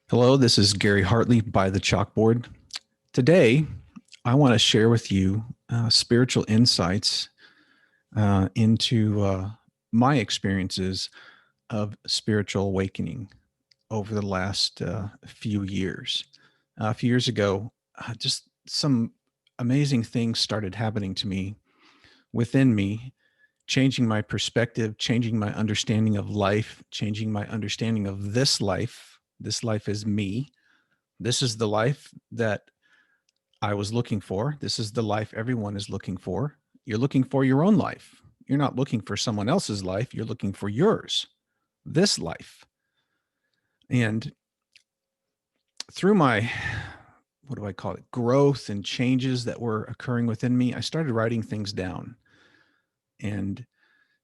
Hello, this is Gary Hartley by the Chalkboard. Today, I want to share with you spiritual insights into my experiences of spiritual awakening over the last few years. A few years ago, just some amazing things started happening to me within me, changing my perspective, changing my understanding of life, changing my understanding of this life. This life is me. This is the life that I was looking for. This is the life everyone is looking for. You're looking for your own life. You're not looking for someone else's life. You're looking for yours, this life. And through my, what do I call it, growth and changes that were occurring within me, I started writing things down. And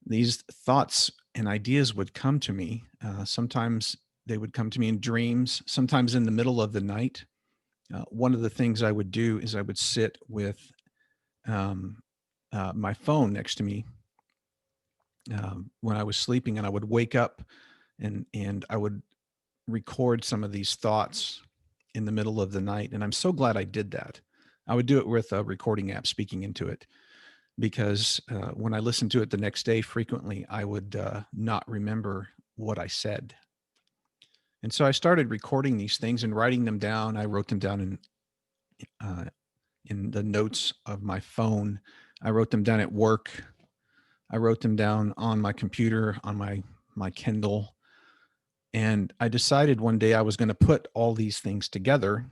these thoughts and ideas would come to me. Sometimes they would come to me in dreams, sometimes in the middle of the night. One of the things I would do is I would sit with um, my phone next to me when I was sleeping, and I would wake up and I would record some of these thoughts in the middle of the night. And I'm so glad I did that. I would do it with a recording app speaking into it because when I listened to it the next day, frequently I would not remember what I said. And so I started recording these things and writing them down. I wrote them down uh, in the notes of my phone. I wrote them down at work. I wrote them down on my computer, on my Kindle. And I decided one day I was going to put all these things together,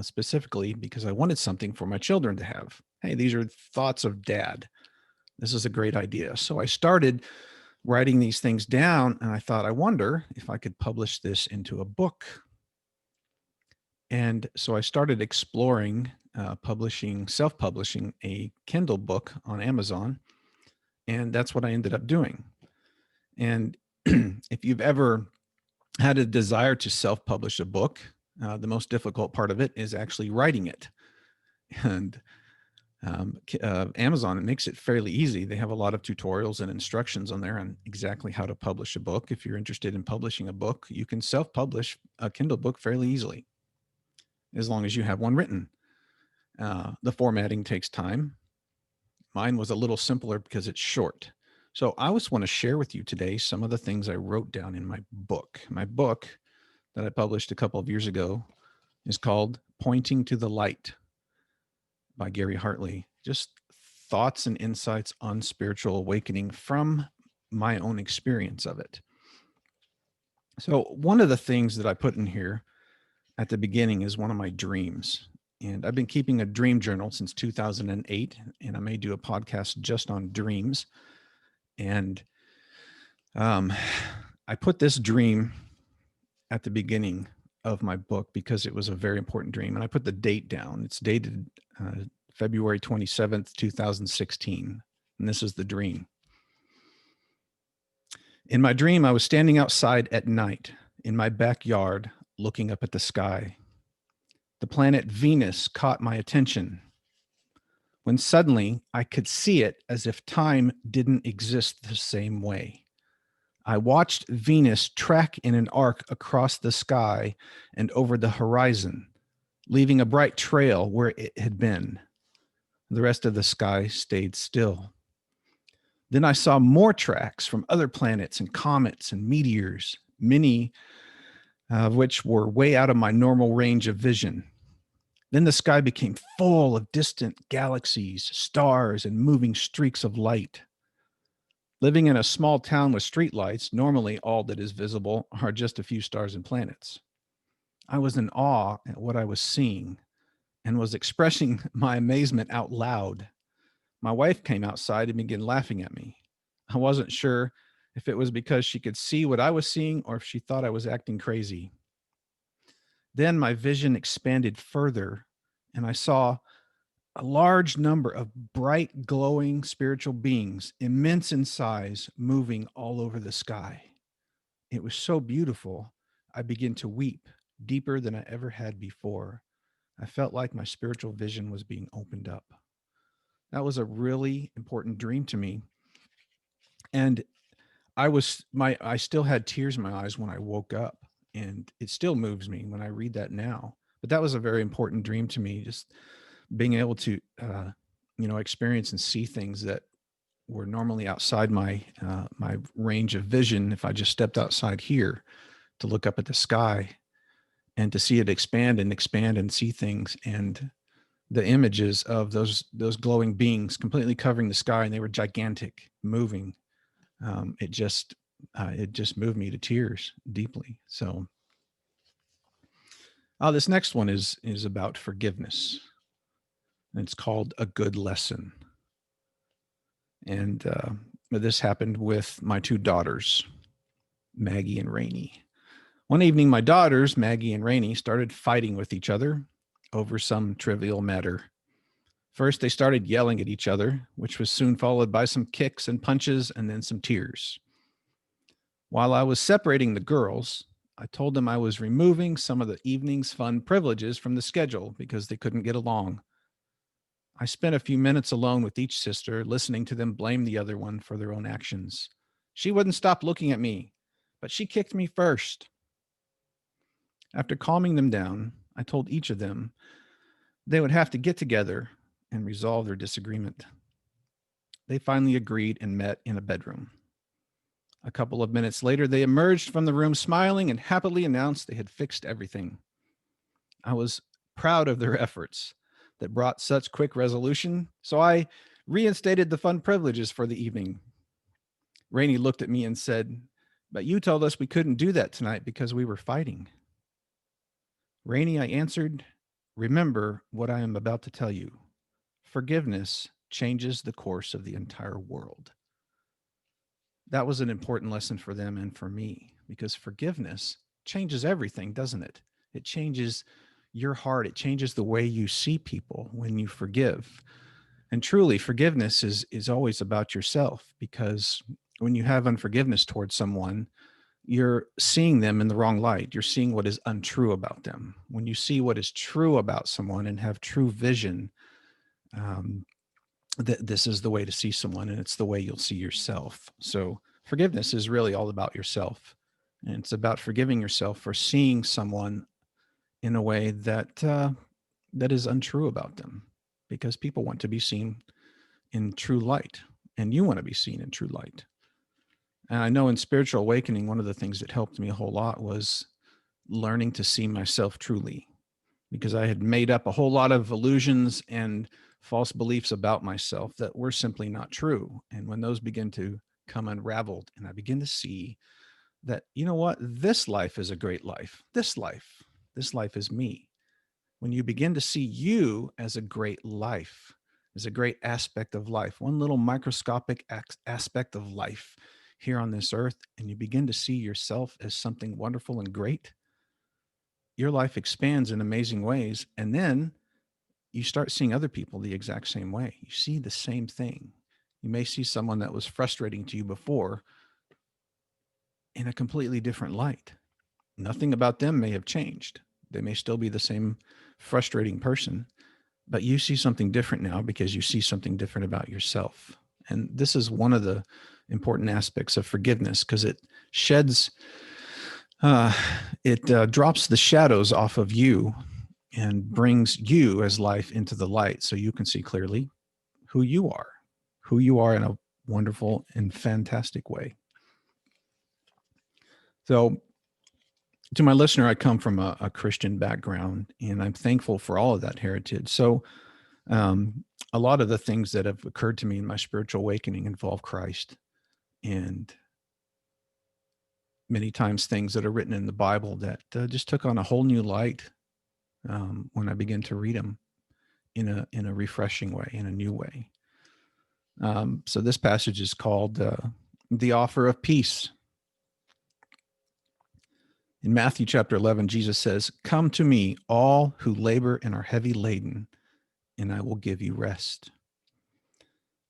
specifically because I wanted something for my children to have. Hey, these are thoughts of dad. This is a great idea. So I started writing these things down, and I thought, I wonder if I could publish this into a book. And so I started exploring self-publishing a Kindle book on Amazon. And that's what I ended up doing. And if you've ever had a desire to self-publish a book, the most difficult part of it is actually writing it. And Amazon, it makes it fairly easy. They have a lot of tutorials and instructions on there on exactly how to publish a book. If you're interested in publishing a book, you can self-publish a Kindle book fairly easily, as long as you have one written. The formatting takes time. Mine was a little simpler because it's short. So I just want to share with you today some of the things I wrote down in my book. My book that I published a couple of years ago is called Pointing to the Light by Gary Hartley. Just thoughts and insights on spiritual awakening from my own experience of it. So, one of the things that I put in here at the beginning is one of my dreams. And I've been keeping a dream journal since 2008, and I may do a podcast just on dreams. And um, I put this dream at the beginning of my book because it was a very important dream. And I put the date down. It's dated February 27th, 2016. And this is the dream. In my dream, I was standing outside at night in my backyard looking up at the sky. The planet Venus caught my attention when suddenly I could see it as if time didn't exist the same way. I watched Venus track in an arc across the sky and over the horizon, leaving a bright trail where it had been. The rest of the sky stayed still. Then I saw more tracks from other planets and comets and meteors, many of which were way out of my normal range of vision. Then the sky became full of distant galaxies, stars, and moving streaks of light. Living in a small town with streetlights, normally all that is visible are just a few stars and planets. I was in awe at what I was seeing and was expressing my amazement out loud. My wife came outside and began laughing at me. I wasn't sure if it was because she could see what I was seeing or if she thought I was acting crazy. Then my vision expanded further, and I saw a large number of bright, glowing spiritual beings, immense in size, moving all over the sky. It was so beautiful, I began to weep deeper than I ever had before. I felt like my spiritual vision was being opened up. That was a really important dream to me. And I still had tears in my eyes when I woke up. And it still moves me when I read that now. But that was a very important dream to me, just being able to, experience and see things that were normally outside my range of vision. If I just stepped outside here to look up at the sky and to see it expand and see things, and the images of those glowing beings completely covering the sky, and they were gigantic, moving. It just moved me to tears deeply. So, this next one is about forgiveness. And it's called A Good Lesson. And this happened with my two daughters, Maggie and Rainey. One evening, my daughters, Maggie and Rainey, started fighting with each other over some trivial matter. First, they started yelling at each other, which was soon followed by some kicks and punches and then some tears. While I was separating the girls, I told them I was removing some of the evening's fun privileges from the schedule because they couldn't get along. I spent a few minutes alone with each sister, listening to them blame the other one for their own actions. She wouldn't stop looking at me, but she kicked me first. After calming them down, I told each of them they would have to get together and resolve their disagreement. They finally agreed and met in a bedroom. A couple of minutes later, they emerged from the room smiling and happily announced they had fixed everything. I was proud of their efforts that brought such quick resolution, so I reinstated the fun privileges for the evening. Rainey looked at me and said, "But you told us we couldn't do that tonight because we were fighting." "Rainey," I answered, "remember what I am about to tell you. Forgiveness changes the course of the entire world." That was an important lesson for them and for me, because forgiveness changes everything, doesn't it? It changes your heart. It changes the way you see people when you forgive. And truly, forgiveness is always about yourself, because when you have unforgiveness towards someone, you're seeing them in the wrong light. You're seeing what is untrue about them. When you see what is true about someone and have true vision, um, this is the way to see someone, and it's the way you'll see yourself. So forgiveness is really all about yourself, and it's about forgiving yourself for seeing someone in a way that is untrue about them, because people want to be seen in true light, and you want to be seen in true light. And I know in spiritual awakening, one of the things that helped me a whole lot was learning to see myself truly, because I had made up a whole lot of illusions and false beliefs about myself that were simply not true. And when those begin to come unraveled, and I begin to see that, you know what, this life is a great life. This life is me. When you begin to see you as a great life, as a great aspect of life, one little microscopic aspect of life here on this earth, and you begin to see yourself as something wonderful and great, your life expands in amazing ways. And then you start seeing other people the exact same way. You see the same thing. You may see someone that was frustrating to you before in a completely different light. Nothing about them may have changed. They may still be the same frustrating person, but you see something different now because you see something different about yourself. And this is one of the important aspects of forgiveness, because it sheds, it drops the shadows off of you and brings you as life into the light, so you can see clearly who you are in a wonderful and fantastic way. So, to my listener, I come from a Christian background, and I'm thankful for all of that heritage. So, a lot of the things that have occurred to me in my spiritual awakening involve Christ, and many times things that are written in the Bible that just took on a whole new light when I began to read them in a refreshing way, in a new way. So this passage is called "The Offer of Peace." In Matthew chapter 11, Jesus says, "Come to me, all who labor and are heavy laden, and I will give you rest."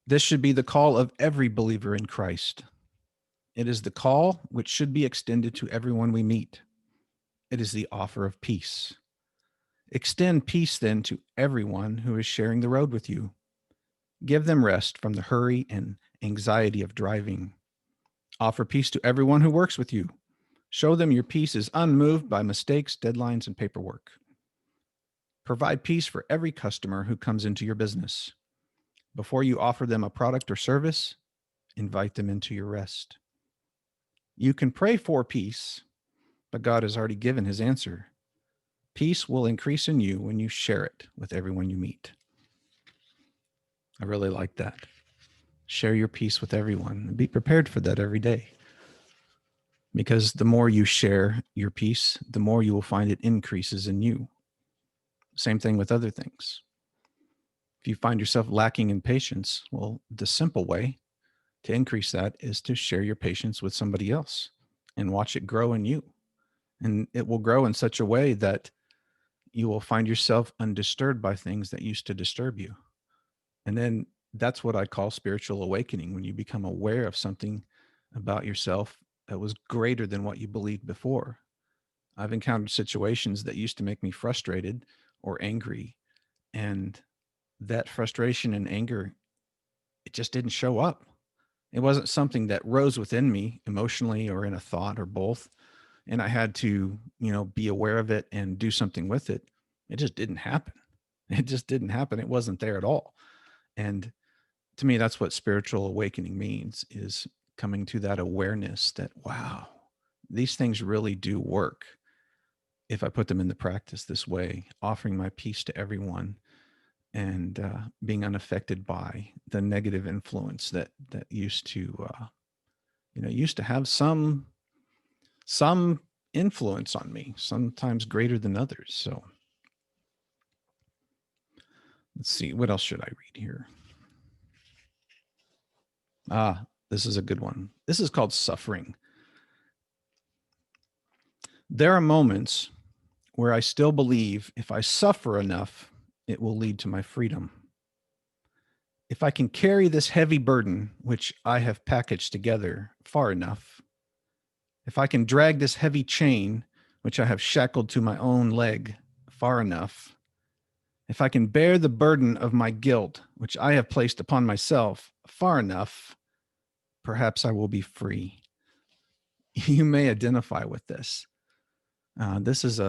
This should be the call of every believer in Christ. It is the call which should be extended to everyone we meet. It is the offer of peace. Extend peace then to everyone who is sharing the road with you. Give them rest from the hurry and anxiety of driving. Offer peace to everyone who works with you. Show them your peace is unmoved by mistakes, deadlines, and paperwork. Provide peace for every customer who comes into your business. Before you offer them a product or service, invite them into your rest. You can pray for peace, but God has already given his answer. Peace will increase in you when you share it with everyone you meet. I really like that. Share your peace with everyone. Be prepared for that every day. Because the more you share your peace, the more you will find it increases in you. Same thing with other things. If you find yourself lacking in patience, well, the simple way to increase that is to share your patience with somebody else and watch it grow in you. And it will grow in such a way that you will find yourself undisturbed by things that used to disturb you. And then that's what I call spiritual awakening, when you become aware of something about yourself that was greater than what you believed before. I've encountered situations that used to make me frustrated or angry, and that frustration and anger, it just didn't show up. It wasn't something that rose within me emotionally or in a thought or both. And I had to, be aware of it and do something with it. It just didn't happen. It just didn't happen. It wasn't there at all. And to me, that's what spiritual awakening means, is coming to that awareness that, wow, these things really do work if I put them into practice this way, offering my peace to everyone and being unaffected by the negative influence that used to used to have some influence on me, sometimes greater than others. So let's see, what else should I read here? This is a good one. This is called suffering. There are moments where I still believe if I suffer enough, it will lead to my freedom. If I can carry this heavy burden, which I have packaged together far enough, if I can drag this heavy chain, which I have shackled to my own leg far enough, if I can bear the burden of my guilt, which I have placed upon myself far enough, perhaps I will be free. You may identify with this. This is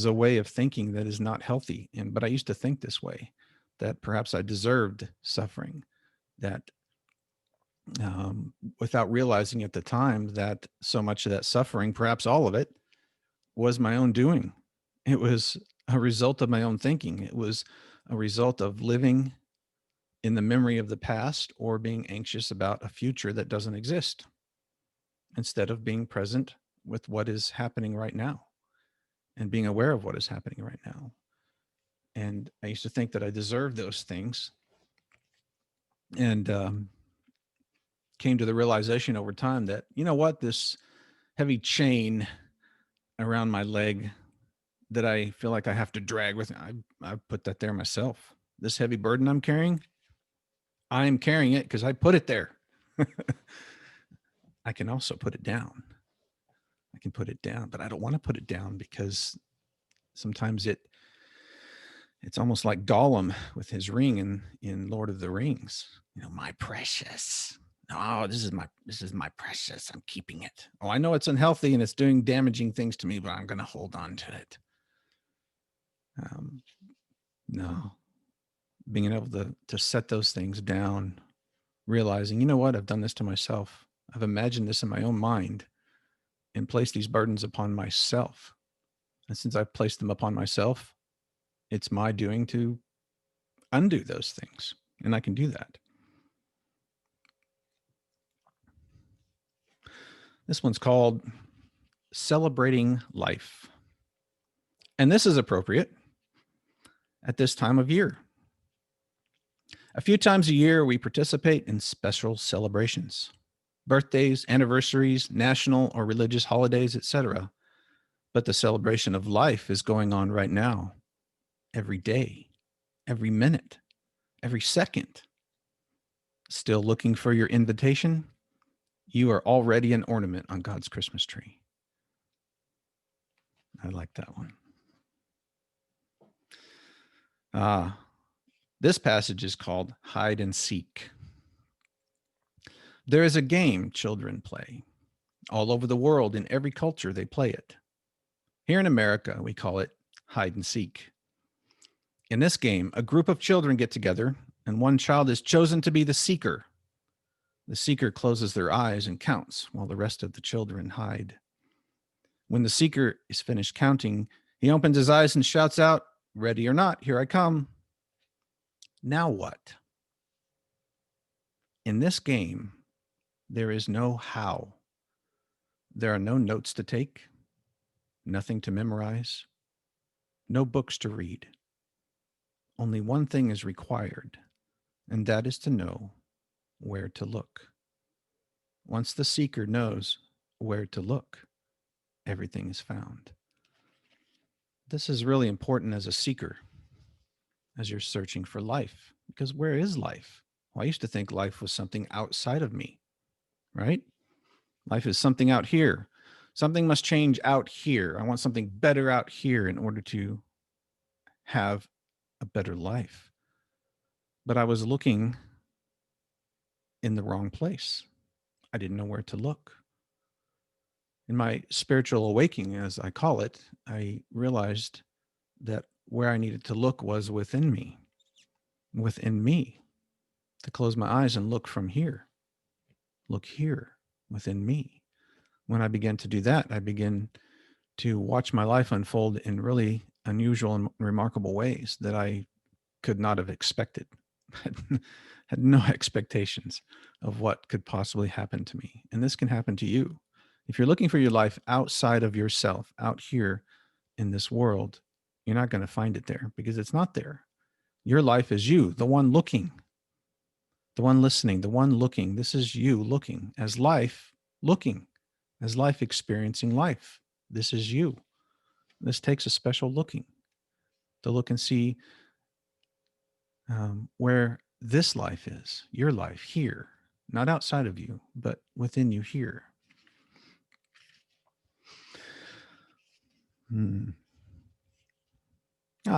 a way of thinking that is not healthy. But I used to think this way, that perhaps I deserved suffering, that without realizing at the time that so much of that suffering, perhaps all of it, was my own doing. It was a result of my own thinking. It was a result of living in the memory of the past or being anxious about a future that doesn't exist, instead of being present with what is happening right now and being aware of what is happening right now. And I used to think that I deserved those things, and came to the realization over time that, this heavy chain around my leg that I feel like I have to drag with me, I put that there myself. This heavy burden I'm carrying, I am carrying it because I put it there. I can also put it down. I can put it down, but I don't want to put it down, because sometimes it's almost like Gollum with his ring in Lord of the Rings. My precious. Oh, this is my precious. I'm keeping it. Oh, I know it's unhealthy and it's doing damaging things to me, but I'm going to hold on to it. No, being able to set those things down, realizing, what, I've done this to myself. I've imagined this in my own mind and placed these burdens upon myself. And since I've placed them upon myself, it's my doing to undo those things. And I can do that. This one's called Celebrating Life. And this is appropriate at this time of year. A few times a year, we participate in special celebrations, birthdays, anniversaries, national or religious holidays, etc. But the celebration of life is going on right now, every day, every minute, every second. Still looking for your invitation? You are already an ornament on God's Christmas tree. I like that one. This passage is called Hide and Seek. There is a game children play. All over the world, in every culture, they play it. Here in America, we call it hide and seek. In this game, a group of children get together, and one child is chosen to be the seeker. The seeker closes their eyes and counts while the rest of the children hide. When the seeker is finished counting, he opens his eyes and shouts out, "Ready or not, here I come." Now what? In this game, there is no how. There are no notes to take, nothing to memorize, no books to read. Only one thing is required, and that is to know where to look. Once the seeker knows where to look, everything is found. This is really important as a seeker, as you're searching for life, because where is life? Well, I used to think life was something outside of me, right? Life is something out here. Something must change out here. I want something better out here in order to have a better life. But I was looking in the wrong place. I didn't know where to look. In my spiritual awakening, as I call it, I realized that where I needed to look was within me, to close my eyes and look from here, look here within me. When I began to do that, I began to watch my life unfold in really unusual and remarkable ways that I could not have expected. Had no expectations of what could possibly happen to me. And this can happen to you. If you're looking for your life outside of yourself, out here in this world, you're not going to find it there because it's not there. Your life is you, the one looking, the one listening, the one looking. This is you looking as life, looking as life, experiencing life. This is you. This takes a special looking to look and see where this life is, your life here, not outside of you, but within you here.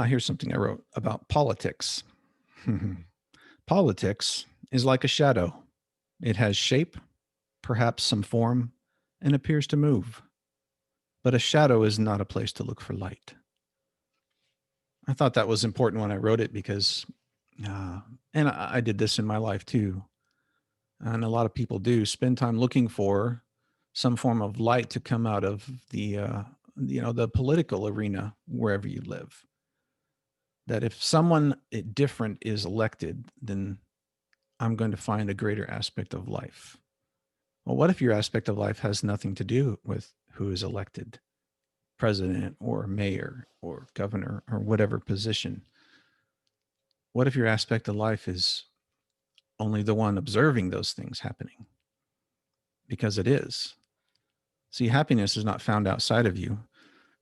Here's something I wrote about politics. Politics is like a shadow. It has shape, perhaps some form, and appears to move. But a shadow is not a place to look for light. I thought that was important when I wrote it because, and I did this in my life too, and a lot of people do spend time looking for some form of light to come out of the political arena wherever you live. That if someone different is elected, then I'm going to find a greater aspect of life. Well, what if your aspect of life has nothing to do with who is elected, president or mayor or governor or whatever position? What if your aspect of life is only the one observing those things happening? Because it is. See, happiness is not found outside of you,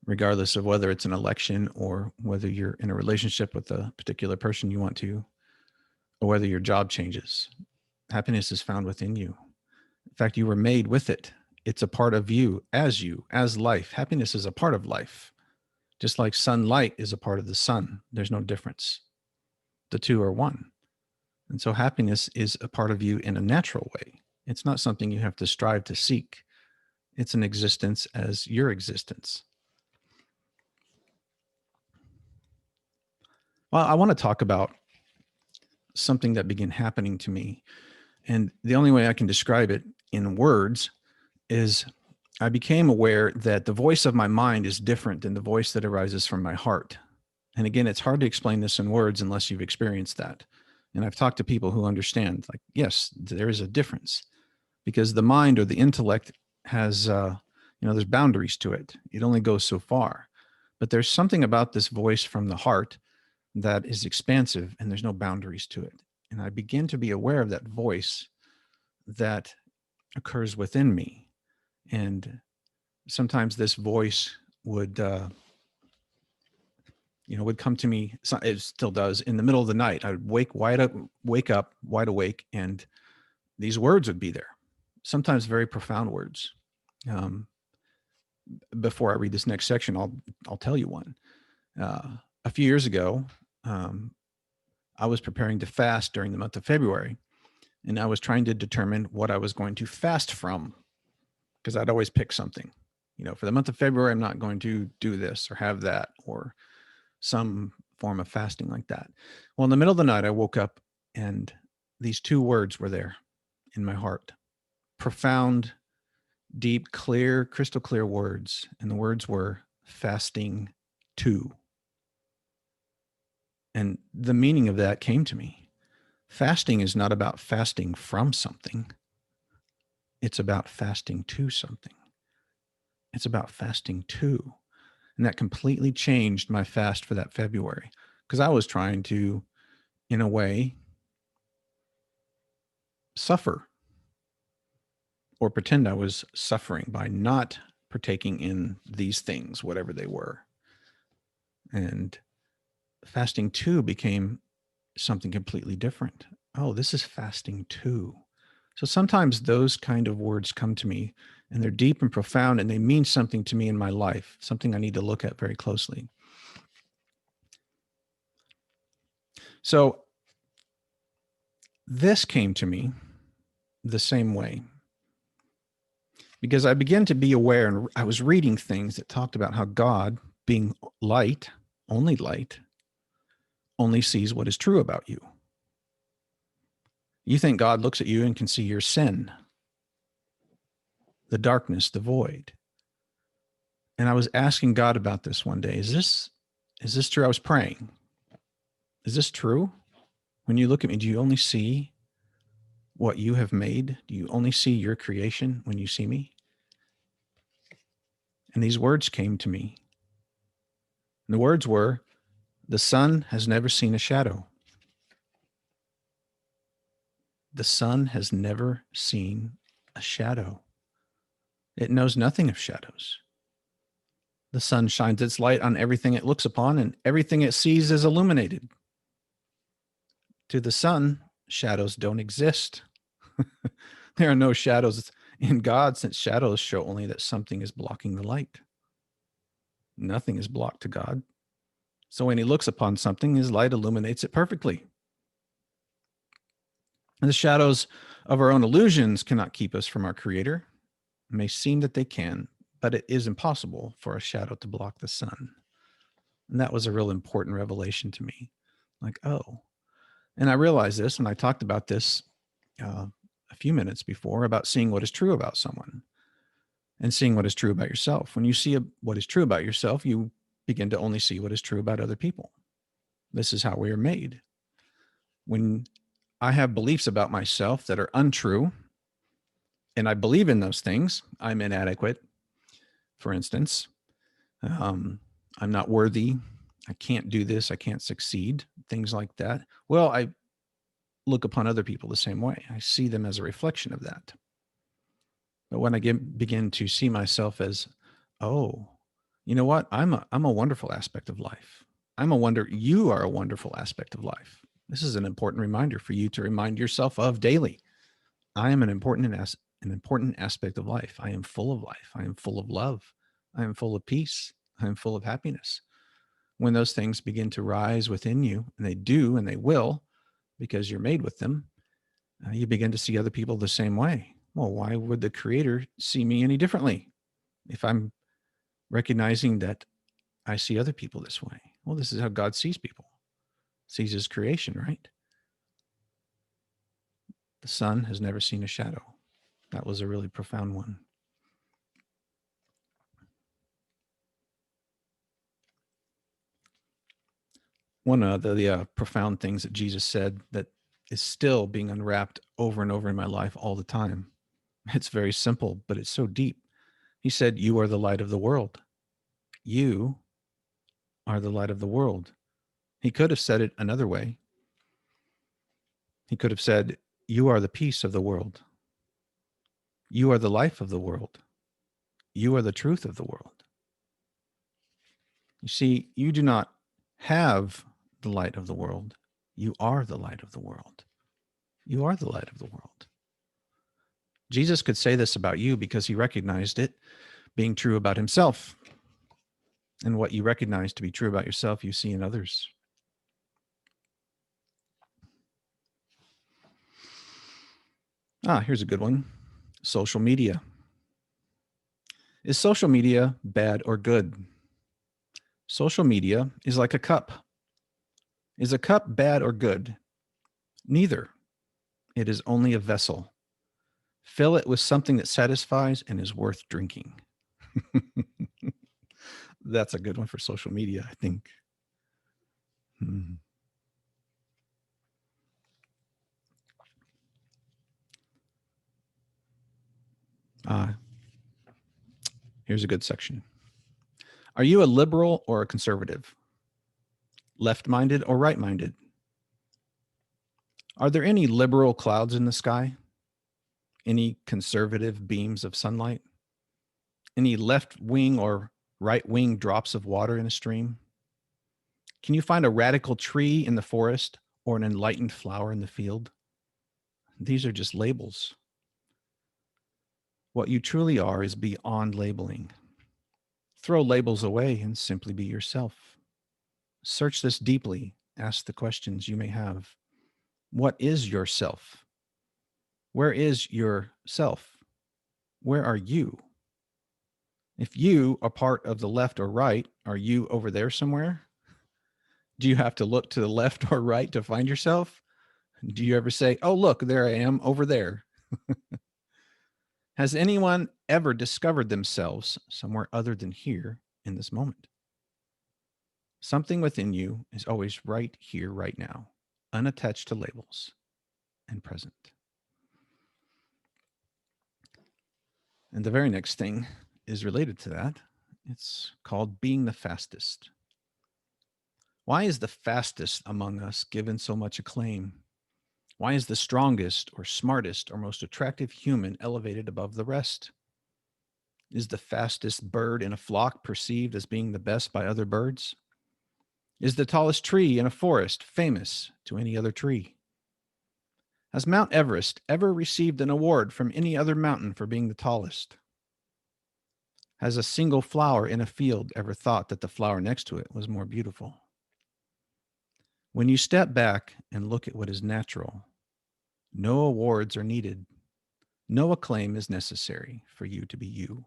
regardless of whether it's an election or whether you're in a relationship with a particular person you want to, or whether your job changes. Happiness is found within you. In fact, you were made with it. It's a part of you, as life. Happiness is a part of life. Just like sunlight is a part of the sun, there's no difference. The two are one. And so happiness is a part of you in a natural way. It's not something you have to strive to seek. It's an existence as your existence. Well, I want to talk about something that began happening to me. And the only way I can describe it in words is I became aware that the voice of my mind is different than the voice that arises from my heart. And again, it's hard to explain this in words unless you've experienced that. And I've talked to people who understand, like, yes, there is a difference because the mind or the intellect has, there's boundaries to it. It only goes so far. But there's something about this voice from the heart that is expansive and there's no boundaries to it. And I begin to be aware of that voice that occurs within me. And sometimes this voice would come to me. It still does in the middle of the night. I would wake up wide awake, and these words would be there. Sometimes very profound words. Before I read this next section, I'll tell you one. A few years ago, I was preparing to fast during the month of February, and I was trying to determine what I was going to fast from because I'd always pick something. For the month of February, I'm not going to do this or have that or some form of fasting like that. Well, in the middle of the night, I woke up and these two words were there in my heart. Profound, deep, clear, crystal clear words. And the words were fasting to. And the meaning of that came to me. Fasting is not about fasting from something. It's about fasting to something. It's about fasting to. And that completely changed my fast for that February because I was trying to, in a way, suffer or pretend I was suffering by not partaking in these things, whatever they were. And fasting too became something completely different. Oh, this is fasting too. So sometimes those kind of words come to me and they're deep and profound and they mean something to me in my life, something I need to look at very closely. So this came to me the same way because I began to be aware and I was reading things that talked about how God, being light, only sees what is true about you. You think God looks at you and can see your sin, the darkness, the void. And I was asking God about this one day. Is this true? I was praying. Is this true? When you look at me, do you only see what you have made? Do you only see your creation when you see me? And these words came to me. And the words were, the sun has never seen a shadow. The sun has never seen a shadow. It knows nothing of shadows. The sun shines its light on everything it looks upon, and everything it sees is illuminated. To the sun, shadows don't exist. There are no shadows in God, since shadows show only that something is blocking the light. Nothing is blocked to God. So when he looks upon something, his light illuminates it perfectly. And the shadows of our own illusions cannot keep us from our Creator. It may seem that they can, but it is impossible for a shadow to block the sun. And that was a real important revelation to me. Like, oh. And I realized this, and I talked about this a few minutes before about seeing what is true about someone and seeing what is true about yourself. When you see what is true about yourself, you begin to only see what is true about other people. This is how we are made. When I have beliefs about myself that are untrue, and I believe in those things, I'm inadequate, for instance. I'm not worthy. I can't do this. I can't succeed. Things like that. Well, I look upon other people the same way. I see them as a reflection of that. But when I begin to see myself as, oh, you know what? I'm a wonderful aspect of life. You are a wonderful aspect of life. This is an important reminder for you to remind yourself of daily. I am an important aspect of life. I am full of life. I am full of love. I am full of peace. I am full of happiness. When those things begin to rise within you, and they do, and they will, because you're made with them, you begin to see other people the same way. Well, why would the Creator see me any differently if I'm recognizing that I see other people this way? Well, this is how God sees people, sees his creation, right? The sun has never seen a shadow. That was a really profound one. One of the profound things that Jesus said that is still being unwrapped over and over in my life all the time. It's very simple, but it's so deep. He said, you are the light of the world. You are the light of the world. He could have said it another way. He could have said, you are the peace of the world. You are the life of the world. You are the truth of the world. You see, you do not have the light of the world. You are the light of the world. You are the light of the world. Jesus could say this about you because he recognized it being true about himself. And what you recognize to be true about yourself, you see in others. Here's a good one. Social media. Is social media bad or good? Social media is like a cup. Is a cup bad or good? Neither. It is only a vessel. Fill it with something that satisfies and is worth drinking. That's a good one for social media, I think. Hmm. Uh, Here's a good section. Are you a liberal or a conservative? Left minded or right minded? Are there any liberal clouds in the sky? Any conservative beams of sunlight? Any left wing or right wing drops of water in a stream? Can you find a radical tree in the forest or an enlightened flower in the field? These are just labels. What you truly are is beyond labeling. Throw labels away and simply be yourself. Search this deeply. Ask the questions you may have. What is yourself? Where is your self? Where are you? If you are part of the left or right, are you over there somewhere? Do you have to look to the left or right to find yourself? Do you ever say, oh, look, there I am over there? Has anyone ever discovered themselves somewhere other than here in this moment? Something within you is always right here, right now, unattached to labels and present. And the very next thing is related to that. It's called being the fastest. Why is the fastest among us given so much acclaim? Why is the strongest or smartest or most attractive human elevated above the rest? Is the fastest bird in a flock perceived as being the best by other birds? Is the tallest tree in a forest famous to any other tree? Has Mount Everest ever received an award from any other mountain for being the tallest? Has a single flower in a field ever thought that the flower next to it was more beautiful? When you step back and look at what is natural, no awards are needed. No acclaim is necessary for you to be you.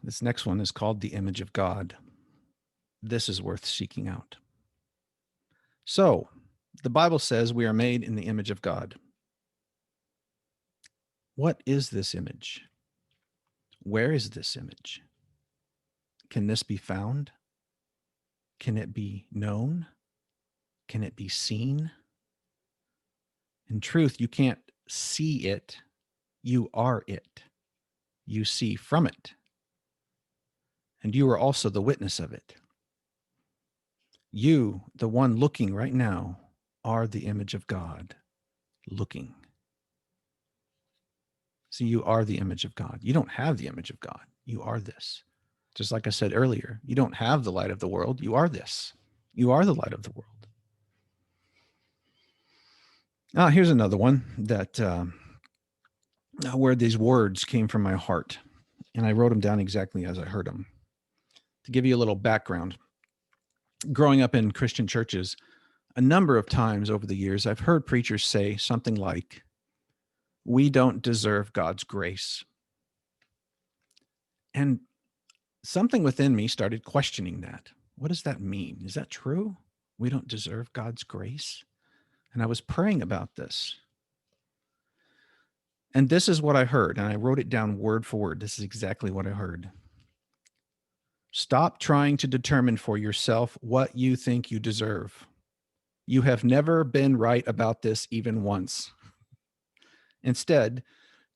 This next one is called the image of God. This is worth seeking out. So, the Bible says we are made in the image of God. What is this image? Where is this image? Can this be found? Can it be known? Can it be seen? In truth, you can't see it. You are it. You see from it. And you are also the witness of it. You, the one looking right now, are the image of God looking. See, you are the image of God. You don't have the image of God. You are this. Just like I said earlier, you don't have the light of the world. You are this. You are the light of the world. Here's another one that where these words came from my heart, and I wrote them down exactly as I heard them. To give you a little background, growing up in Christian churches, a number of times over the years, I've heard preachers say something like, "We don't deserve God's grace." And something within me started questioning that. What does that mean? Is that true? We don't deserve God's grace? And I was praying about this. And this is what I heard. And I wrote it down word for word. This is exactly what I heard. Stop trying to determine for yourself what you think you deserve. You have never been right about this even once. Instead,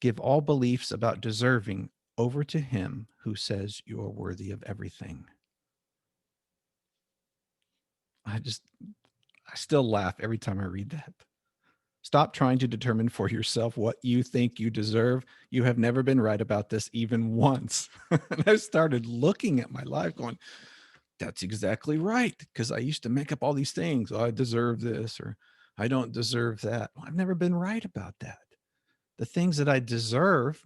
give all beliefs about deserving over to Him who says you are worthy of everything. I still laugh every time I read that. Stop trying to determine for yourself what you think you deserve. You have never been right about this even once. And I started looking at my life going, that's exactly right. Because I used to make up all these things. Oh, I deserve this or I don't deserve that. Well, I've never been right about that. The things that I deserve,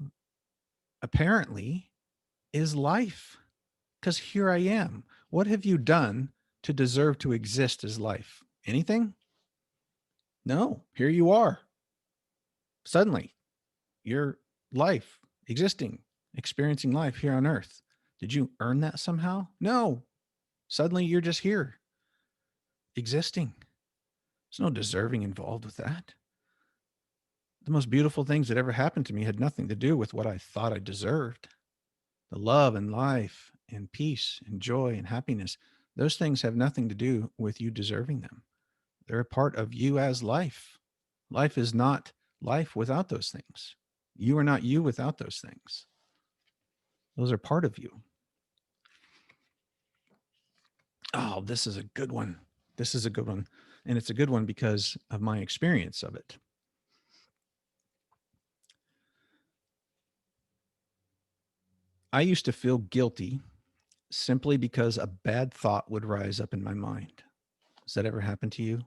apparently, is life. Because here I am. What have you done to deserve to exist as life? Anything? No. Here you are. Suddenly, your life, existing, experiencing life here on earth. Did you earn that somehow? No. Suddenly you're just here, existing. There's no deserving involved with that. The most beautiful things that ever happened to me had nothing to do with what I thought I deserved. The love and life and peace and joy and happiness, those things have nothing to do with you deserving them. They're a part of you as life. Life is not life without those things. You are not you without those things. Those are part of you. Oh, this is a good one. This is a good one. And it's a good one because of my experience of it. I used to feel guilty simply because a bad thought would rise up in my mind. Has that ever happened to you?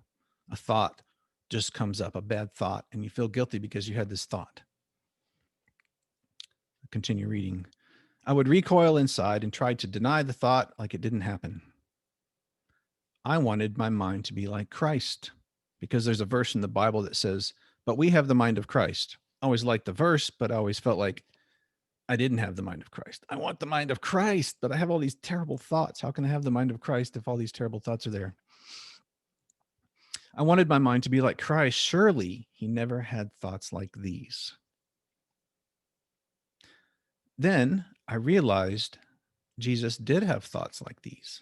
A thought just comes up, a bad thought, and you feel guilty because you had this thought. Continue reading. I would recoil inside and try to deny the thought like it didn't happen. I wanted my mind to be like Christ because there's a verse in the Bible that says, but we have the mind of Christ. I always liked the verse, but I always felt like I didn't have the mind of Christ. I want the mind of Christ, but I have all these terrible thoughts. How can I have the mind of Christ if all these terrible thoughts are there? I wanted my mind to be like Christ. Surely he never had thoughts like these. Then I realized Jesus did have thoughts like these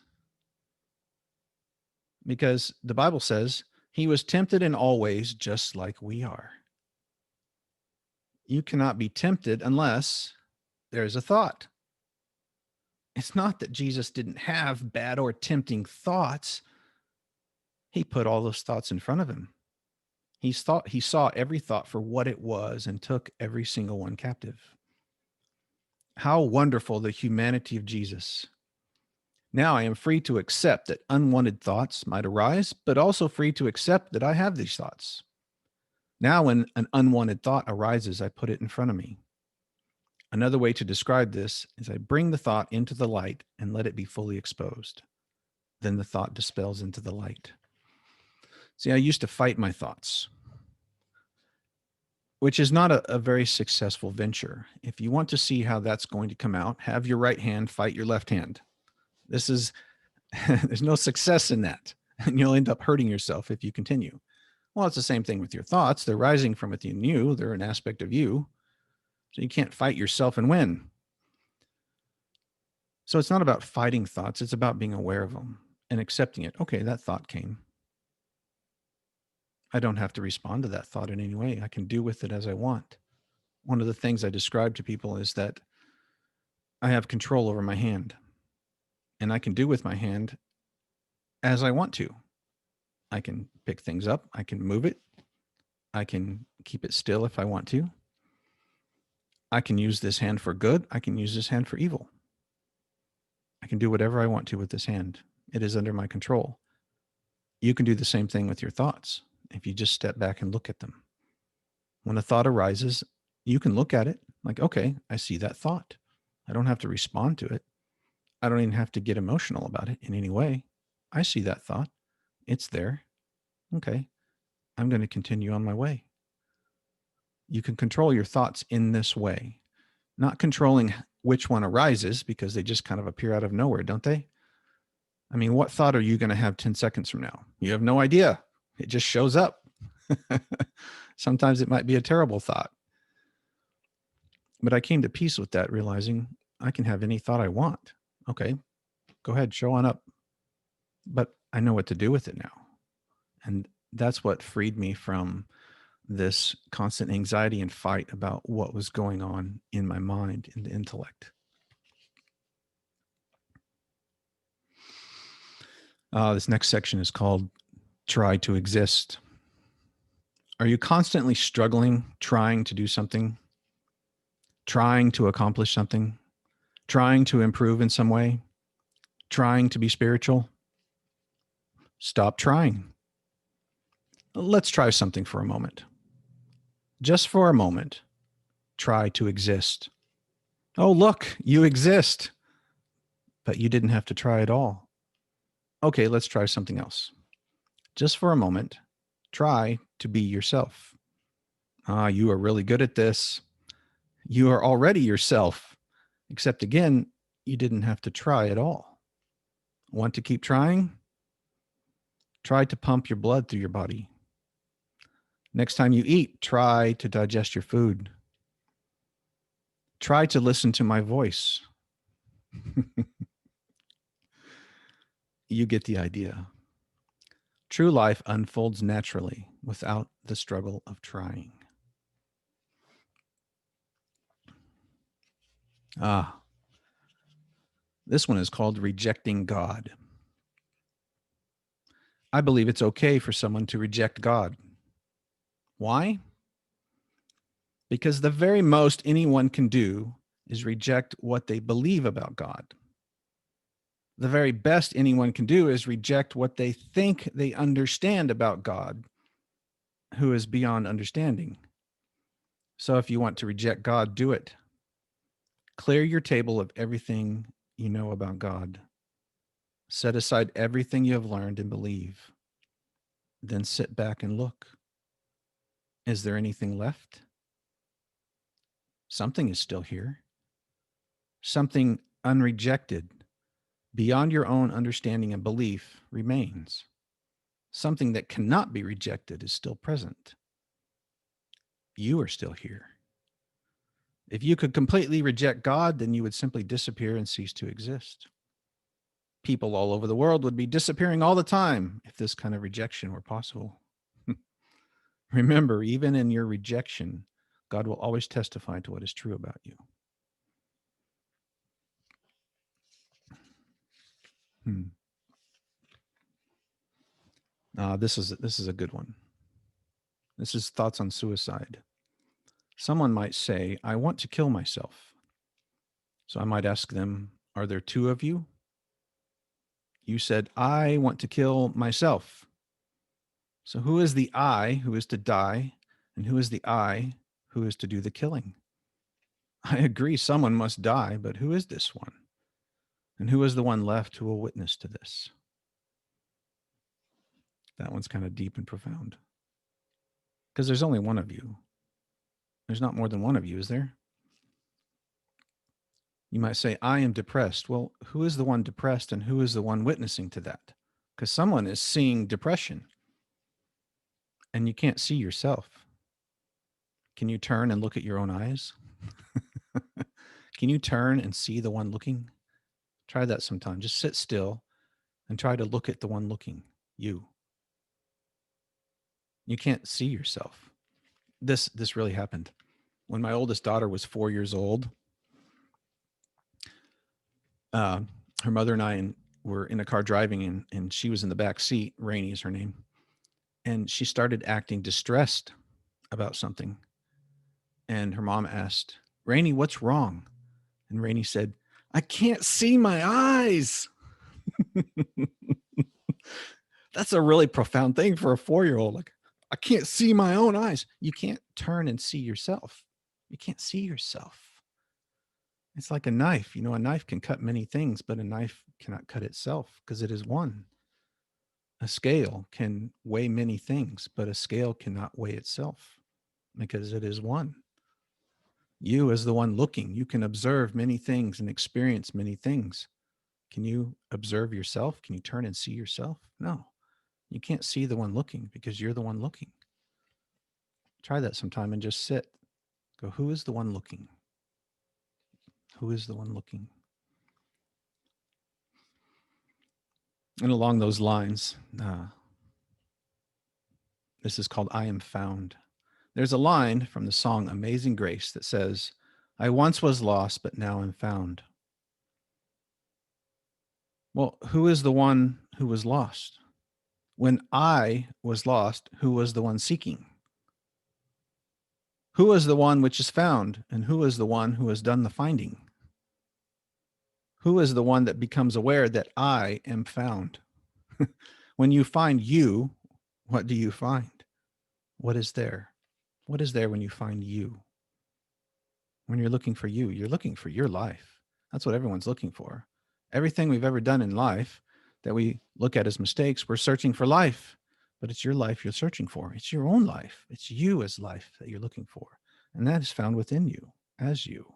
because the Bible says he was tempted in all ways just like we are. You cannot be tempted unless there's a thought. It's not that Jesus didn't have bad or tempting thoughts. He put all those thoughts in front of him. He saw every thought for what it was and took every single one captive. How wonderful the humanity of Jesus. Now I am free to accept that unwanted thoughts might arise, but also free to accept that I have these thoughts. Now, when an unwanted thought arises, I put it in front of me. Another way to describe this is I bring the thought into the light and let it be fully exposed. Then the thought dispels into the light. See, I used to fight my thoughts, which is not a very successful venture. If you want to see how that's going to come out, have your right hand fight your left hand. This is, there's no success in that. And you'll end up hurting yourself if you continue. Well, it's the same thing with your thoughts. They're rising from within you, they're an aspect of you. So you can't fight yourself and win. So it's not about fighting thoughts, it's about being aware of them and accepting it. Okay, that thought came. I don't have to respond to that thought in any way. I can do with it as I want. One of the things I describe to people is that I have control over my hand and I can do with my hand as I want to. I can pick things up, I can move it, I can keep it still if I want to. I can use this hand for good, I can use this hand for evil. I can do whatever I want to with this hand. It is under my control. You can do the same thing with your thoughts if you just step back and look at them. When a thought arises, you can look at it like, okay, I see that thought. I don't have to respond to it. I don't even have to get emotional about it in any way. I see that thought. It's there. Okay, I'm going to continue on my way. You can control your thoughts in this way, not controlling which one arises because they just kind of appear out of nowhere, don't they? I mean, what thought are you going to have 10 seconds from now? You have no idea. It just shows up. Sometimes it might be a terrible thought. But I came to peace with that, realizing I can have any thought I want. Okay, go ahead, show on up. But I know what to do with it now. And that's what freed me from this constant anxiety and fight about what was going on in my mind, in the intellect. This next section is called Try to Exist. Are you constantly struggling, trying to do something, trying to accomplish something, trying to improve in some way, trying to be spiritual? Stop trying. Let's try something for a moment. Just for a moment, try to exist. Oh, look, you exist, but you didn't have to try at all. Okay, let's try something else. Just for a moment, try to be yourself. You are really good at this. You are already yourself, except again, you didn't have to try at all. Want to keep trying? Try to pump your blood through your body. Next time you eat, try to digest your food. Try to listen to my voice. You get the idea. True life unfolds naturally without the struggle of trying. Ah, this one is called rejecting God. I believe it's okay for someone to reject God. Why? Because the very most anyone can do is reject what they believe about God. The very best anyone can do is reject what they think they understand about God, who is beyond understanding. So if you want to reject God, do it. Clear your table of everything you know about God. Set aside everything you have learned and believe. Then sit back and look. Is there anything left? Something is still here. Something unrejected, beyond your own understanding and belief, remains. Something that cannot be rejected is still present. You are still here. If you could completely reject God, then you would simply disappear and cease to exist. People all over the world would be disappearing all the time if this kind of rejection were possible. Remember, even in your rejection, God will always testify to what is true about you. Hmm. This is a good one. This is thoughts on suicide. Someone might say, I want to kill myself. So I might ask them, are there two of you? You said, I want to kill myself. So who is the I who is to die? And who is the I who is to do the killing? I agree, someone must die, but who is this one? And who is the one left who will witness to this? That one's kind of deep and profound. Because there's only one of you. There's not more than one of you, is there? You might say, I am depressed. Well, who is the one depressed and who is the one witnessing to that? Because someone is seeing depression and you can't see yourself. Can you turn and look at your own eyes? Can you turn and see the one looking? Try that sometime. Just sit still and try to look at the one looking, you. You can't see yourself. This really happened. When my oldest daughter was 4 years old, uh, her mother and I were in a car driving, and she was in the back seat. Rainey is her name. And she started acting distressed about something. And her mom asked, Rainey, what's wrong? And Rainey said, I can't see my eyes. That's a really profound thing for a 4-year-old. Like, I can't see my own eyes. You can't turn and see yourself. You can't see yourself. It's like a knife. You know, a knife can cut many things, but a knife cannot cut itself because it is one. A scale can weigh many things, but a scale cannot weigh itself because it is one. You, as the one looking, you can observe many things and experience many things. Can you observe yourself? Can you turn and see yourself? No, you can't see the one looking because you're the one looking. Try that sometime and just sit. Go, who is the one looking? Who is the one looking? And along those lines, this is called I Am Found. There's a line from the song Amazing Grace that says, I once was lost, but now am found. Well, who is the one who was lost? When I was lost, who was the one seeking? Who is the one which is found? And who is the one who has done the finding? Who is the one that becomes aware that I am found? When you find you, what do you find? What is there? What is there when you find you? When you're looking for you're looking for your life. That's what everyone's looking for. Everything we've ever done in life that we look at as mistakes, we're searching for life, but it's your life you're searching for. It's your own life. It's you as life that you're looking for. And that is found within you. as you.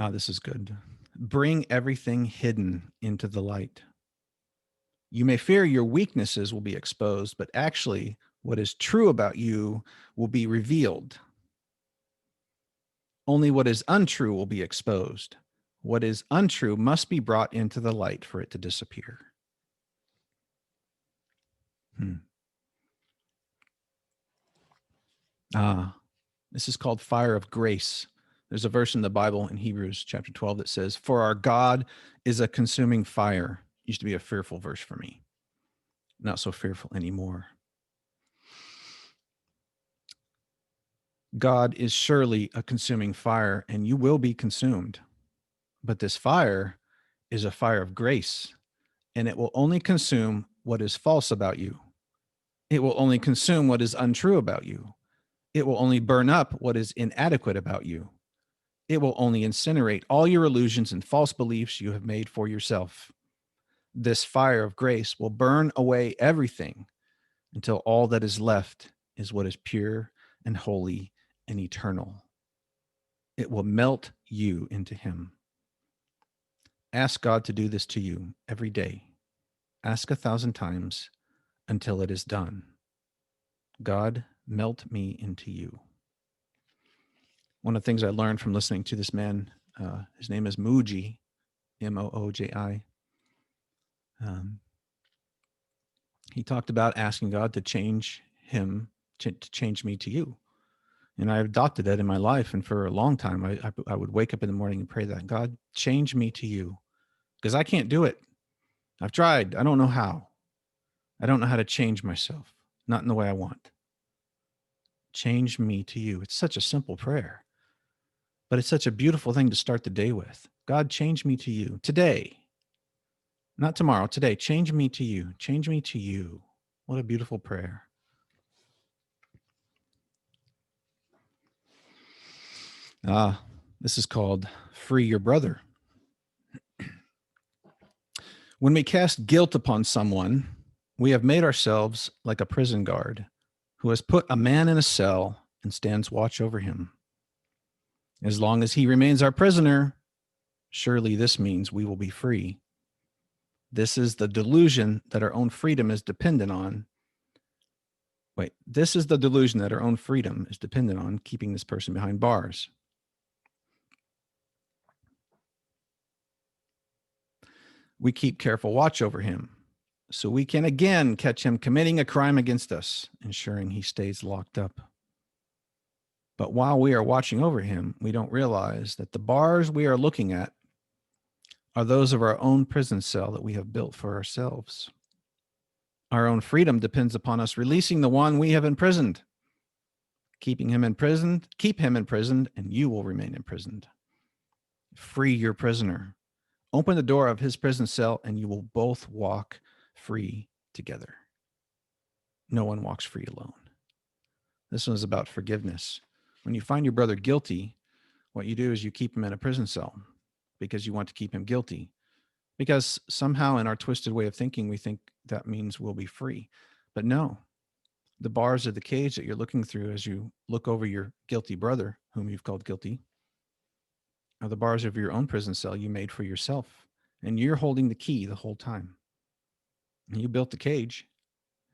Ah, this is good. Bring everything hidden into the light. You may fear your weaknesses will be exposed, but actually, what is true about you will be revealed. Only what is untrue will be exposed. What is untrue must be brought into the light for it to disappear. Hmm. Ah, this is called fire of grace. There's a verse in the Bible in Hebrews chapter 12 that says, "For our God is a consuming fire." Used to be a fearful verse for me. Not so fearful anymore. God is surely a consuming fire, and you will be consumed. But this fire is a fire of grace, and it will only consume what is false about you. It will only consume what is untrue about you. It will only burn up what is inadequate about you. It will only incinerate all your illusions and false beliefs you have made for yourself. This fire of grace will burn away everything until all that is left is what is pure and holy and eternal. It will melt you into Him. Ask God to do this to you every day. Ask 1,000 times until it is done. God, melt me into you. One of the things I learned from listening to this man, his name is Mooji, Mooji. He talked about asking God to change him, to change me to you. And I adopted that in my life. And for a long time, I would wake up in the morning and pray that, God, change me to you, because I can't do it. I've tried. I don't know how. I don't know how to change myself, not in the way I want. Change me to you. It's such a simple prayer, but it's such a beautiful thing to start the day with. God, change me to you today, not tomorrow, today. Change me to you. Change me to you. What a beautiful prayer. This is called Free Your Brother. When we cast guilt upon someone, we have made ourselves like a prison guard who has put a man in a cell and stands watch over him. As long as he remains our prisoner, surely this means we will be free. This is the delusion that our own freedom is dependent on. This is the delusion that our own freedom is dependent on keeping this person behind bars. We keep careful watch over him so we can again catch him committing a crime against us, ensuring he stays locked up. But while we are watching over him, we don't realize that the bars we are looking at are those of our own prison cell that we have built for ourselves. Our own freedom depends upon us releasing the one we have imprisoned. Keep him imprisoned, and you will remain imprisoned. Free your prisoner. Open the door of his prison cell, and you will both walk free together. No one walks free alone. This one is about forgiveness. When you find your brother guilty, what you do is you keep him in a prison cell because you want to keep him guilty. Because somehow in our twisted way of thinking, we think that means we'll be free. But no, the bars of the cage that you're looking through as you look over your guilty brother, whom you've called guilty, are the bars of your own prison cell you made for yourself. And you're holding the key the whole time. You built the cage.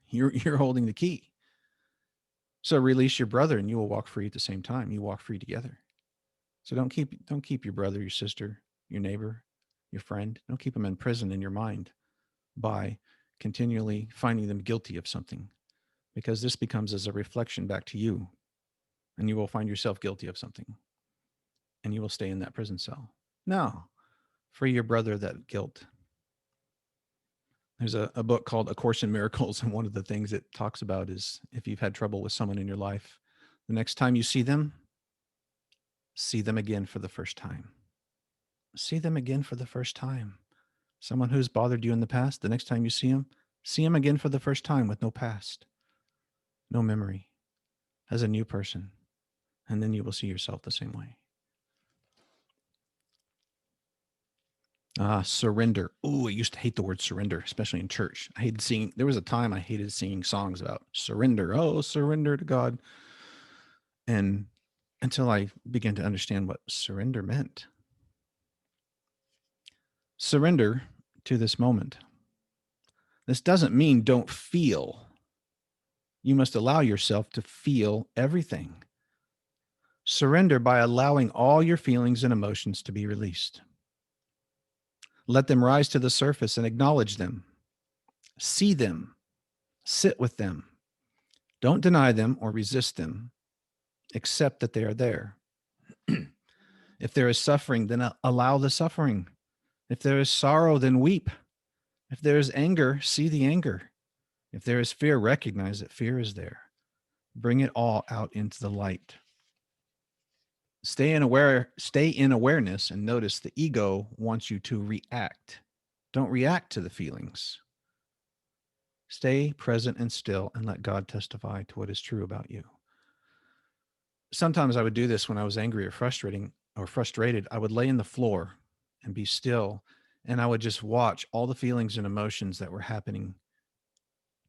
You're holding the key. So release your brother and you will walk free at the same time. You walk free together. So don't keep your brother, your sister, your neighbor, your friend. Don't keep them in prison in your mind by continually finding them guilty of something, because this becomes as a reflection back to you, and you will find yourself guilty of something and you will stay in that prison cell. No, free your brother of that guilt. There's a book called A Course in Miracles, and one of the things it talks about is if you've had trouble with someone in your life, the next time you see them again for the first time. See them again for the first time. Someone who's bothered you in the past, the next time you see him again for the first time with no past, no memory, as a new person. And then you will see yourself the same way. Surrender. Ooh, I used to hate the word surrender, especially in church. I hated singing. There was a time I hated singing songs about surrender. Oh, surrender to God. And until I began to understand what surrender meant. Surrender to this moment. This doesn't mean don't feel. You must allow yourself to feel everything. Surrender by allowing all your feelings and emotions to be released. Let them rise to the surface and acknowledge them. See them. Sit with them. Don't deny them or resist them. Accept that they are there. If there is suffering, then allow the suffering. If there is sorrow, then weep. If there is anger, see the anger. If there is fear, recognize that fear is there. Bring it all out into the light. Stay in awareness and notice the ego wants you to react. Don't react to the feelings. Stay present and still and let God testify to what is true about you. Sometimes I would do this when I was angry or frustrated. I would lay in the floor and be still, and I would just watch all the feelings and emotions that were happening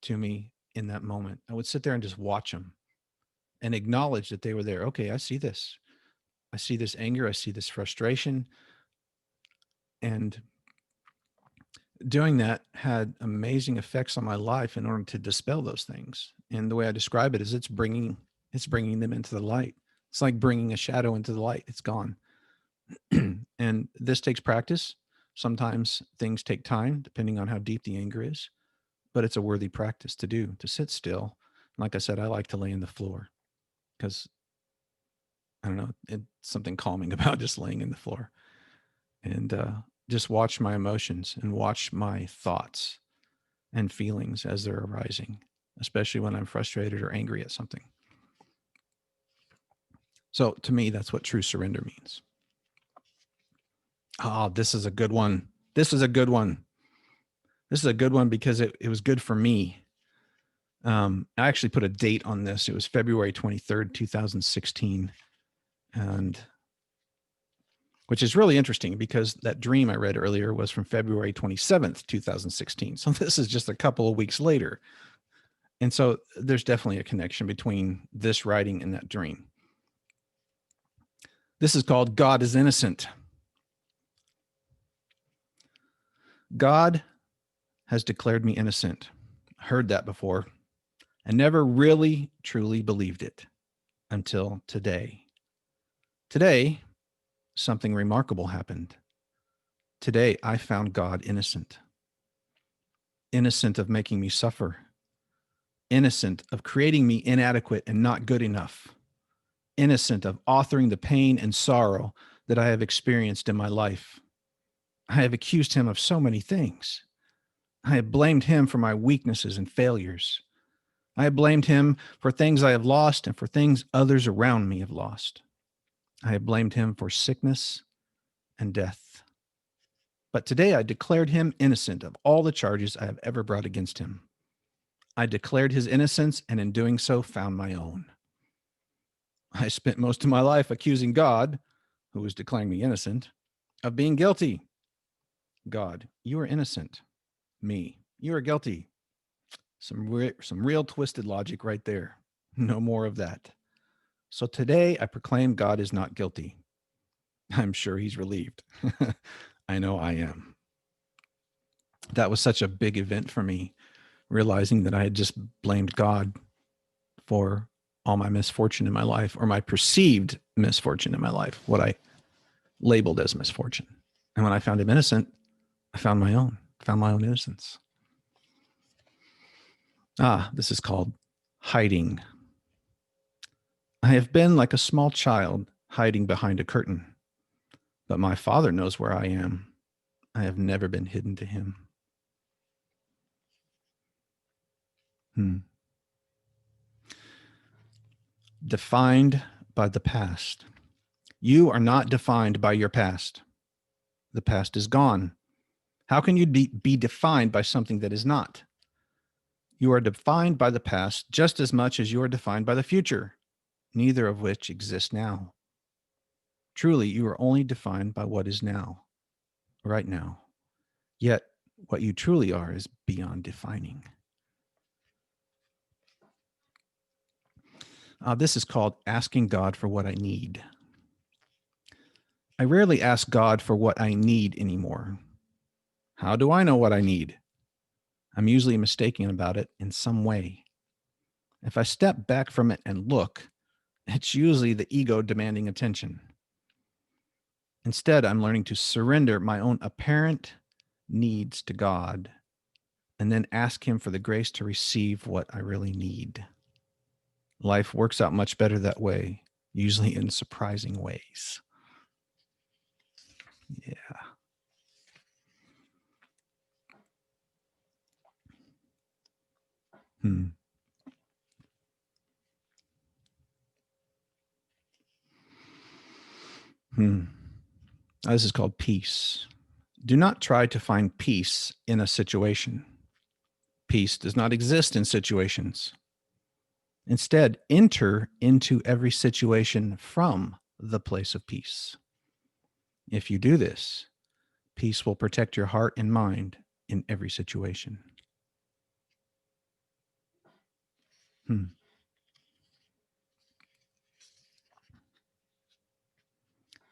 to me in that moment. I would sit there and just watch them and acknowledge that they were there. Okay, I see this. I see this anger. I see this frustration. And doing that had amazing effects on my life in order to dispel those things. And the way I describe it is it's bringing them into the light. It's like bringing a shadow into the light. It's gone. And this takes practice. Sometimes things take time, depending on how deep the anger is, but it's a worthy practice to do, to sit still. Like I said, I like to lay in the floor because I don't know, it's something calming about just laying in the floor and just watch my emotions and watch my thoughts and feelings as they're arising, especially when I'm frustrated or angry at something. So to me, that's what true surrender means. Oh, this is a good one. This is a good one. This is a good one because it was good for me. I actually put a date on this. It was February 23rd, 2016. And which is really interesting because that dream I read earlier was from February 27th, 2016. So this is just a couple of weeks later. And so there's definitely a connection between this writing and that dream. This is called God is Innocent. God has declared me innocent. Heard that before and never really truly believed it until today. Today, something remarkable happened. Today, I found God innocent. Innocent of making me suffer. Innocent of creating me inadequate and not good enough. Innocent of authoring the pain and sorrow that I have experienced in my life. I have accused him of so many things. I have blamed him for my weaknesses and failures. I have blamed him for things I have lost and for things others around me have lost. I have blamed him for sickness and death. But today I declared him innocent of all the charges I have ever brought against him. I declared his innocence and in doing so found my own. I spent most of my life accusing God, who was declaring me innocent, of being guilty. God, you are innocent. Me, you are guilty. Some real twisted logic right there. No more of that. So today I proclaim God is not guilty. I'm sure he's relieved. I know I am. That was such a big event for me, realizing that I had just blamed God for all my misfortune in my life, or my perceived misfortune in my life, what I labeled as misfortune. And when I found him innocent, I found my own innocence. This is called hiding. I have been like a small child hiding behind a curtain, but my Father knows where I am. I have never been hidden to him. Defined by the past. You are not defined by your past. The past is gone. How can you be defined by something that is not? You are defined by the past just as much as you are defined by the future, neither of which exists now. Truly, you are only defined by what is now. right now. Yet, what you truly are is beyond defining. This is called asking God for what I need. I rarely ask God for what I need anymore. How do I know what I need? I'm usually mistaken about it in some way. If I step back from it and look, it's usually the ego demanding attention. Instead, I'm learning to surrender my own apparent needs to God and then ask Him for the grace to receive what I really need. Life works out much better that way, usually in surprising ways. Yeah. Hmm. Hmm. This is called peace. Do not try to find peace in a situation. Peace does not exist in situations. Instead, enter into every situation from the place of peace. If you do this, peace will protect your heart and mind in every situation. Hmm.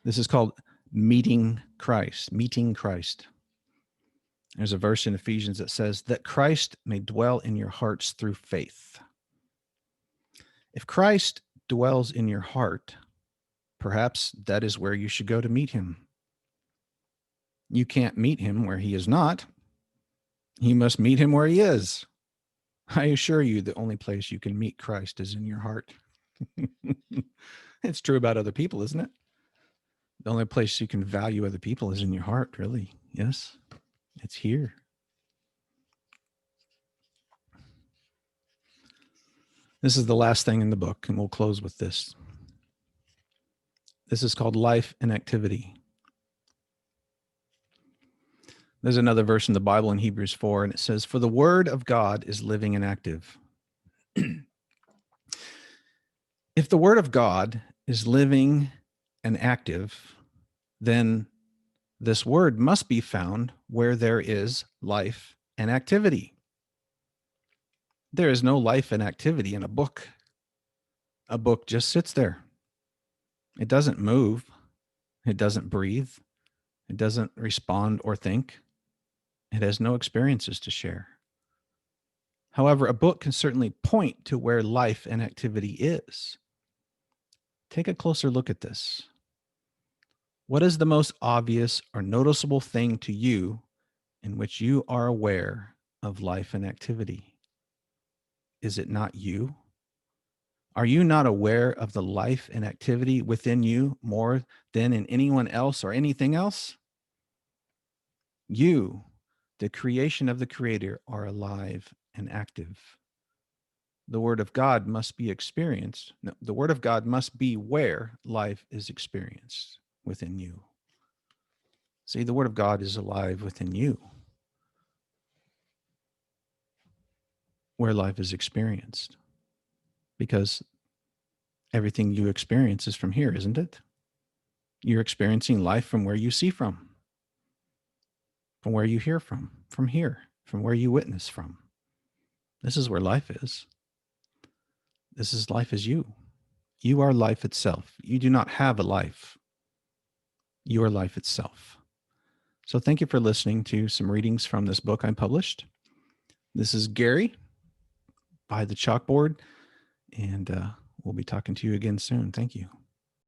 This is called meeting Christ, meeting Christ. There's a verse in Ephesians that says that Christ may dwell in your hearts through faith. If Christ dwells in your heart, perhaps that is where you should go to meet him. You can't meet him where he is not. You must meet him where he is. I assure you, the only place you can meet Christ is in your heart. It's true about other people, isn't it? The only place you can value other people is in your heart, really. Yes, it's here. This is the last thing in the book, and we'll close with this. This is called life and activity. There's another verse in the Bible in Hebrews 4, and it says, "For the word of God is living and active." If the word of God is living and active, then this word must be found where there is life and activity. There is no life and activity in a book. A book just sits there. It doesn't move. It doesn't breathe. It doesn't respond or think. It has no experiences to share. However, a book can certainly point to where life and activity is. Take a closer look at this. What is the most obvious or noticeable thing to you in which you are aware of life and activity? Is it not you? Are you not aware of the life and activity within you more than in anyone else or anything else? You, the creation of the Creator, are alive and active. The Word of God must be experienced. No, the Word of God must be where life is experienced within you. See, the Word of God is alive within you, where life is experienced, because everything you experience is from here, isn't it? You're experiencing life from where you see from where you hear from here, from where you witness from. This is where life is. This is life is you. You are life itself. You do not have a life. You are life itself. So thank you for listening to some readings from this book I published. This is Gary by the chalkboard, and we'll be talking to you again soon. Thank you.